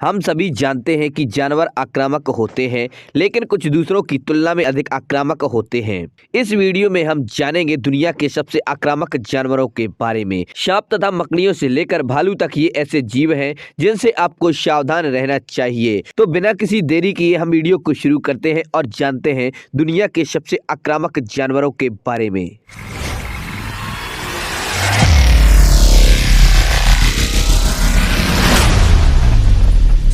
हम सभी जानते हैं कि जानवर आक्रामक होते हैं, लेकिन कुछ दूसरों की तुलना में अधिक आक्रामक होते हैं। इस वीडियो में हम जानेंगे दुनिया के सबसे आक्रामक जानवरों के बारे में। सांप तथा मकड़ियों से लेकर भालू तक ये ऐसे जीव हैं जिनसे आपको सावधान रहना चाहिए। तो बिना किसी देरी किए हम वीडियो को शुरू करते हैं और जानते हैं दुनिया के सबसे आक्रामक जानवरों के बारे में।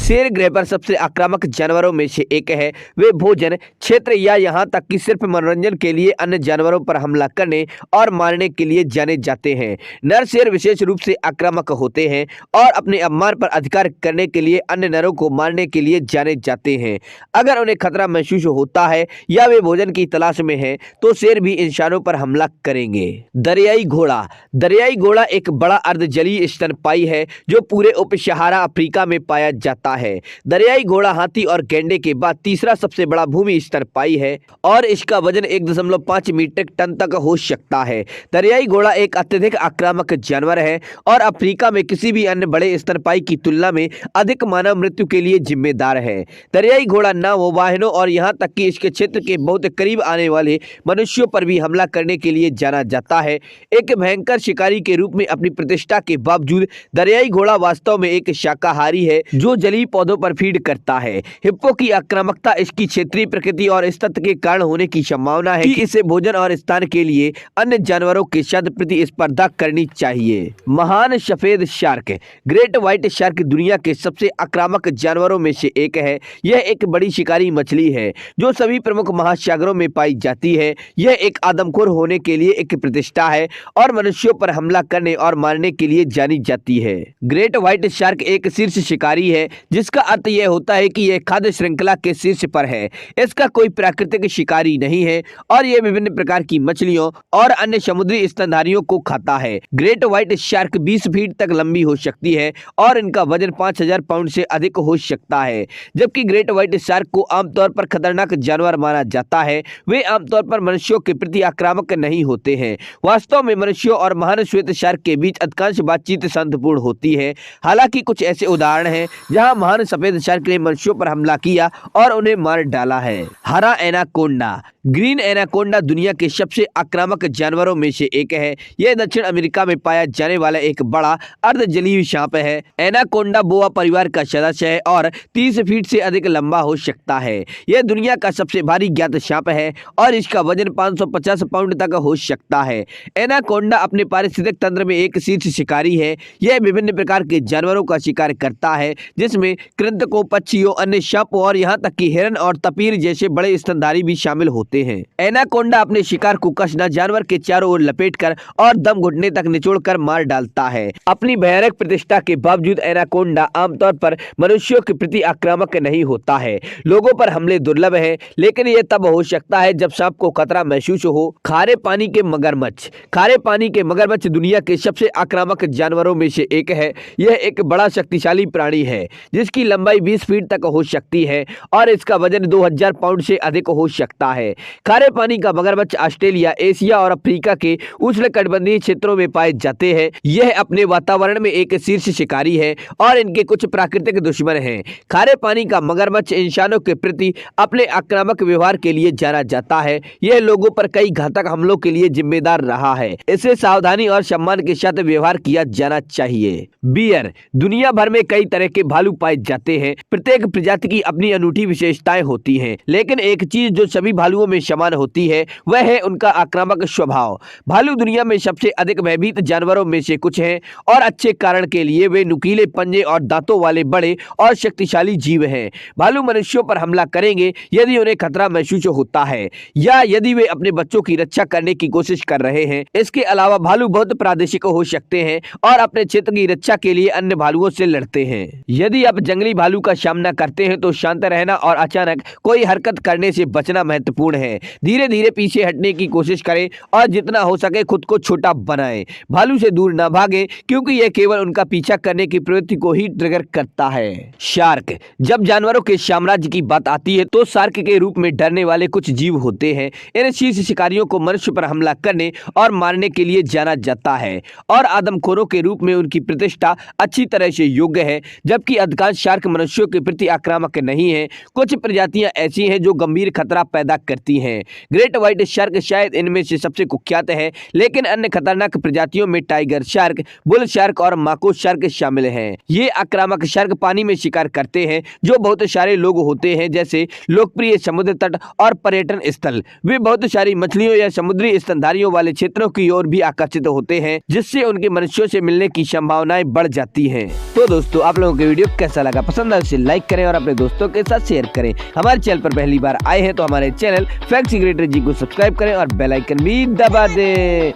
शेर ग्रह पर सबसे आक्रामक जानवरों में से एक है। वे भोजन क्षेत्र या यहाँ तक कि सिर्फ मनोरंजन के लिए अन्य जानवरों पर हमला करने और मारने के लिए जाने जाते हैं। नर शेर विशेष रूप से आक्रामक होते हैं और अपने अपमान पर अधिकार करने के लिए अन्य नरों को मारने के लिए जाने जाते हैं। अगर उन्हें खतरा महसूस होता है या वे भोजन की तलाश में हैं, तो शेर भी इंसानों पर हमला करेंगे। दरियाई घोड़ा। दरियाई घोड़ा एक बड़ा अर्धजलीय स्तनपायी है जो पूरे उप सहारा अफ्रीका में पाया जाता है। दरियाई घोड़ा हाथी और गैंडे के बाद तीसरा सबसे बड़ा भूमि स्तनपायी है और इसका वजन 1.5 मीट्रिक टन तक हो सकता है। दरियाई घोड़ा एक अत्यधिक आक्रामक जानवर है और अफ्रीका में किसी भी अन्य बड़े स्तनपायी की तुलना में अधिक मानव मृत्यु के लिए जिम्मेदार है। दरियाई घोड़ा नावों, वाहनों और यहाँ तक कि इसके क्षेत्र के बहुत करीब आने वाले मनुष्यों पर भी हमला करने के लिए जाना जाता है। एक भयंकर शिकारी के रूप में अपनी प्रतिष्ठा के बावजूद दरियाई घोड़ा वास्तव में एक शाकाहारी है जो जलीय पौधों पर फीड करता है। हिप्पो की आक्रामकता इसकी क्षेत्रीय प्रकृति और इस तथ्य के कारण होने की संभावना है कि इसे भोजन और स्थान के लिए अन्य जानवरों के साथ प्रतिस्पर्धा करनी चाहिए। महान सफेद शार्क। ग्रेट व्हाइट शार्क दुनिया के सबसे आक्रामक जानवरों में से एक है। यह एक बड़ी शिकारी मछली है जो सभी प्रमुख महासागरों में पाई जाती है। यह एक आदमखोर होने के लिए एक प्रतिष्ठा है और मनुष्यों पर हमला करने और मारने के लिए जानी जाती है। ग्रेट व्हाइट शार्क एक शीर्ष शिकारी है, जिसका अर्थ यह होता है कि यह खाद्य श्रृंखला के शीर्ष पर है। इसका कोई प्राकृतिक शिकारी नहीं है और यह विभिन्न प्रकार की मछलियों और अन्य समुद्री स्तनधारियों को खाता है। ग्रेट व्हाइट शार्क 20 फीट तक लंबी हो सकती है और इनका वजन 5000 पाउंड से अधिक हो सकता है। जबकि ग्रेट व्हाइट शार्क को आमतौर पर खतरनाक जानवर माना जाता है, वे आमतौर पर मनुष्यों के प्रति आक्रामक नहीं होते हैं। वास्तव में मनुष्यों और महान श्वेत शार्क के बीच अधिकांश बातचीत शांतिपूर्ण होती है। हालांकि कुछ ऐसे उदाहरण हैं जहां महान सफेद शार्क ने मनुष्यों पर हमला किया और उन्हें मार डाला है। हरा एनाकोंडा। ग्रीन एनाकोंडा दुनिया के सबसे आक्रामक जानवरों में से एक है। यह दक्षिण अमेरिका में पाया जाने वाला एक बड़ा अर्धजलीय सांप है। एनाकोंडा बोआ परिवार का सदस्य है और 30 फीट से अधिक लंबा हो सकता है। यह दुनिया का सबसे भारी ज्ञात सांप है और इसका वजन 550 पाउंड तक हो सकता है। एनाकोंडा अपने पारिस्थितिक तंत्र में एक शीर्ष शिकारी है। यह विभिन्न प्रकार के जानवरों का शिकार करता है, जिसमें कृंतकों, पक्षियों, अन्य सांपों और यहाँ तक कि हिरन और तपीर जैसे बड़े स्तनधारी भी शामिल होते हैं। एनाकोंडा अपने शिकार को कसना जानवर के चारों ओर लपेटकर और दम घुटने तक निचोड़कर मार डालता है। अपनी भयानक प्रतिष्ठा के बावजूद एनाकोंडा आमतौर पर मनुष्यों के प्रति आक्रामक नहीं होता है। लोगों पर हमले दुर्लभ हैं, लेकिन यह तब हो सकता है जब सांप को खतरा महसूस हो। खारे पानी के मगरमच्छ। खारे पानी के मगरमच्छ दुनिया के सबसे आक्रामक जानवरों में से एक है। यह एक बड़ा शक्तिशाली प्राणी है जिसकी लंबाई 20 फीट तक हो सकती है और इसका वजन 2000 पाउंड से अधिक हो सकता है। खारे पानी का मगरमच्छ ऑस्ट्रेलिया, एशिया और अफ्रीका के उष्णकटिबंधीय क्षेत्रों में पाए जाते हैं। यह अपने वातावरण में एक शीर्ष शिकारी है और इनके कुछ प्राकृतिक दुश्मन हैं। खारे पानी का मगरमच्छ इंसानों के प्रति अपने आक्रामक व्यवहार के लिए जाना जाता है। यह लोगों पर कई घातक हमलों के लिए जिम्मेदार रहा है। इसे सावधानी और सम्मान के साथ व्यवहार किया जाना चाहिए। बियर। दुनिया भर में कई तरह के भालू पाए जाते हैं। प्रत्येक प्रजाति की अपनी अनूठी विशेषताएं होती हैं, लेकिन एक चीज जो सभी भालुओं में समान होती है वह है उनका आक्रामक स्वभाव। भालू दुनिया में सबसे अधिक भयभीत जानवरों में से कुछ हैं और अच्छे कारण के लिए। वे नुकीले पंजे और दांतों वाले बड़े और शक्तिशाली जीव हैं। भालू मनुष्यों पर हमला करेंगे यदि उन्हें खतरा महसूस होता है या यदि वे अपने बच्चों की रक्षा करने की कोशिश कर रहे हैं। इसके अलावा भालू बहुत प्रादेशिक हो सकते हैं और अपने क्षेत्र की रक्षा के लिए अन्य भालुओं से लड़ते हैं। यदि आप जंगली भालू का सामना करते हैं तो शांत रहना और अचानक कोई हरकत करने से बचना महत्वपूर्ण है। हैं। धीरे धीरे पीछे हटने की कोशिश करें और जितना हो सके खुद को छोटा बनाएं। भालू से दूर न भागें क्योंकि यह केवल उनका पीछा करने की प्रवृत्ति को ही ट्रिगर करता है। शार्क। जब जानवरों के साम्राज्य की बात आती है तो शार्क के रूप में डरने वाले कुछ जीव होते हैं। इन शीर्ष शिकारियों को मनुष्य पर हमला करने और मारने के लिए जाना जाता है और आदमखोरों के रूप में उनकी प्रतिष्ठा अच्छी तरह से योग्य है। जबकि अधिकांश शार्क मनुष्यों के प्रति आक्रामक नहीं है। कुछ प्रजातियां ऐसी हैं जो गंभीर खतरा पैदा करती हैं। ग्रेट व्हाइट शार्क शायद इनमें से सबसे कुख्यात है, लेकिन अन्य खतरनाक प्रजातियों में टाइगर शार्क, बुल शार्क और माको शार्क शामिल हैं। ये आक्रामक शार्क पानी में शिकार करते हैं जो बहुत सारे लोग होते हैं, जैसे लोकप्रिय समुद्र तट और पर्यटन स्थल। वे बहुत सारी मछलियों या समुद्री स्तनधारियों वाले क्षेत्रों की ओर भी आकर्षित होते हैं, जिससे उनके मनुष्यों से मिलने की संभावनाएं बढ़ जाती हैं। तो दोस्तों, आप लोगों को वीडियो कैसा लगा? पसंद आए उसे लाइक करें और अपने दोस्तों के साथ शेयर करें। हमारे चैनल पर पहली बार आए हैं तो हमारे चैनल फैक्ट क्रिएटर जी को सब्सक्राइब करें और बेल आइकन भी दबा दें।